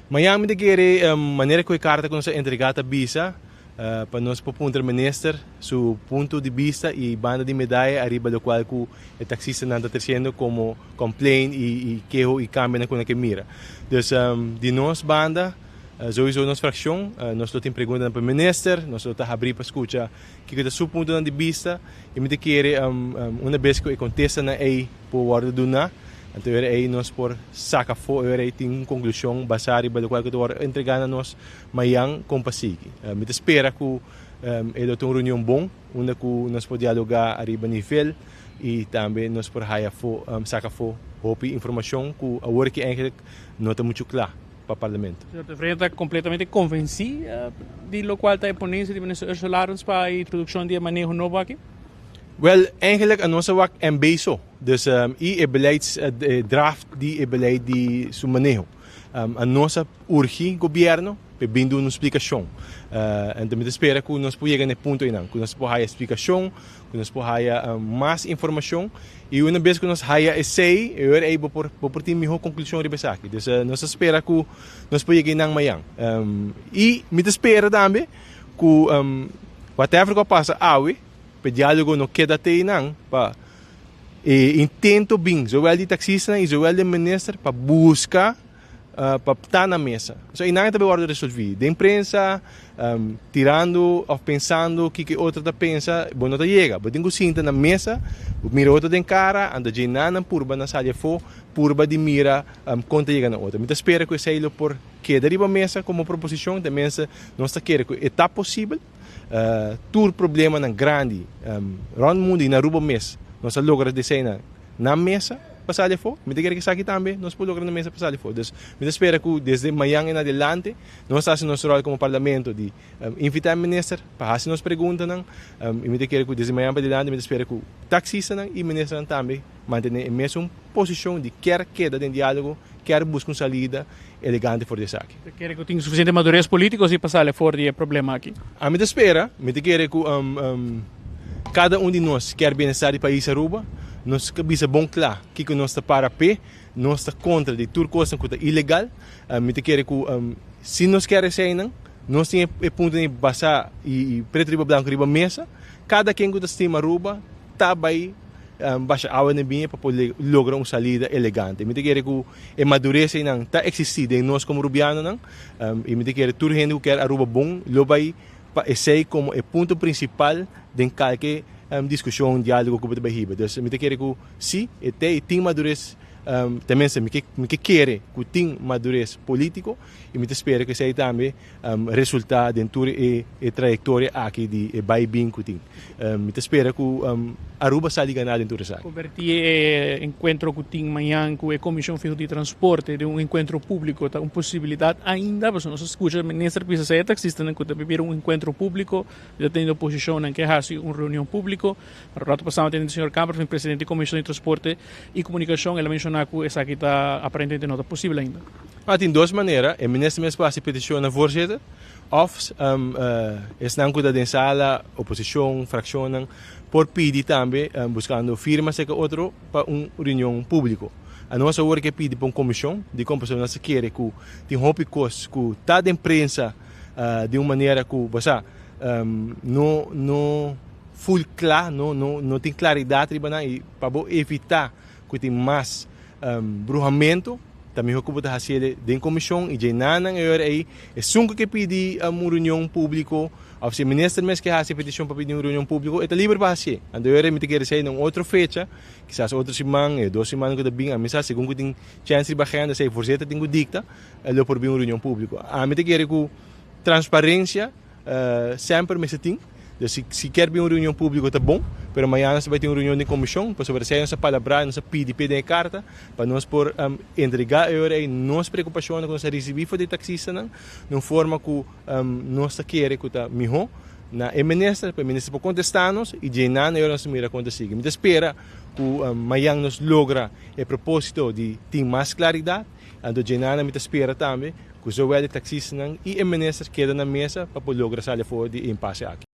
Amanhã me querer maneira que a carta com a entregada visa para nós propunter minister seu ponto de vista e banda de medalha arriba do qual o taxista não está trazendo como complaint e queijo e cambio na que mira. Então, de nós banda sowieso nossa fração, nós temos perguntas para o minister, nós temos abrir para escutar que é o seu ponto de vista e me querer uma vez que acontece na aí por ordem do na. Então, aí nós por saca fora, aí tem uma conclusão baseada no qual que nós entregar a nós amanhã com passique. Me espera que ele tenha uma reunião bom, onde nós podemos dialogar arriba nível e também nós por raia saca fora, informação que a hora que eigenlijk não está muito claro para o parlamento. O senhor está completamente convencido de lo qual está a ponência de minister Ursula Arons para a introdução de manejo novo aqui? Wel, eigenlijk aan onze wak en beso. Dus i beleidsdraft die beleid die su manejo. A nossa urge governo pedindo uma explicação. Então, me espera que nós podemos chegar nesse ponto aí, que nós podemos ter explicação, que nós podemos ter mais informação e uma vez que nós tenhamos esse eu aí por ter melhor conclusão de pesar. Então, nós espera que nós podemos chegar amanhã. E me espera também que whatever que passa hoje o diálogo não queda até não para intento bem, zowel de taxista e zowel de minister para buscar para estar na mesa. So, e nada também pode resolver. Da imprensa, tirando ou pensando o que outra está pensa, bom não chega. Mas tem que sentar na mesa, mira outra de cara, anda de nada purba na sala for, purba de mira, conta chega na outra. Mas espera que saílo por que deriva a mesa como proposição, da mesa não está querendo que está possível. Tur problema na grande rond mundo e na ruba mês nós logramos desenhar na mesa passar ali fora me quer que aqui também nós podemos lograr na mesa passar ali fora então me espera que desde amanhã em adelante nós fazemos nosso rol como parlamento de invitar o ministro para fazer nos perguntas e me quer que desde amanhã para adelante me espera que o taxista e o ministro também mantenham a mesma posição de quer queda de diálogo quer buscar uma saída elegante fora desse aqui. Você quer que tenha suficiente madurez política e passar fora de problema aqui? A me espera, me quer que cada de nós quer bem-estar do país Aruba, nós cabisa bom claro que nós está para pé, nós está contra de tudo coisa que é ilegal, me quer que se nós queremos sair, nós temos ponto de passar e preto riba branco riba mesa, cada quem que está em Aruba está aí baixa água na binha para poder lograr uma saída elegante. Me quer que a madureza não está existindo em nós como rubiano não, e me quer que tudo gente que quer Aruba bom, lo vai para esse como o ponto principal de qualquer discussão, diálogo que vai riba. Então, me quer que sim, tem madureza também me quer que tem madurez político e me espera que seja também resultado dentro da trajetória aqui de vai bem que tem. Me espera que Aruba saia ganhar dentro dessa. Convertir encontro que tem amanhã com a Comissão Federal de Transporte de encontro público, tá uma possibilidade ainda, mas nós escuta o ministro precisa ser taxista, não que beber encontro público, já tem oposição em que haja uma reunião pública. Para o rato passado tem o senhor Campos, o presidente da Comissão de Transporte e Comunicação, ele mencionou que essa aqui está aparentemente não está possível ainda. Tem duas maneiras. O ministro mesmo passa petição na voorzitter, of não cuida da sala, oposição, fração, por pedir também, buscando firmas e outro para uma reunião pública. A nossa hora que pede para uma comissão de composição, nós queremos que tem coisas que está da imprensa de uma maneira que você não full claro, não tem claridade para evitar que tem mais bruxamento, também o que está fazendo da comissão e de nada aí é só que pede uma reunião pública, ou se o ministro mesmo que faz a petição para pedir uma reunião pública, está livre para fazer. Então eu me quero sair em outra fecha, quizás outra semana, 2 semanas que está bem, a mim segundo que tem chance de baixar, sei você tem que dicta, ele por uma reunião pública. A mim quero que transparência sempre me tem. Se quer vir uma reunião pública, está bom, mas amanhã nós vai ter uma reunião de comissão para oferecer nossa palavra, nossa pedir carta, para nós por entregar a nossa preocupação que nós recebemos de taxista, de forma que nós queremos que está melhor, na ministra, para o ministro para contestar-nos e de nada nós mira quando siga. Me espera que amanhã nós logra o propósito de ter mais claridade, e de nada me espera também que o taxista e o ministro quedam na mesa para poder lograr sair fora de impasse aqui.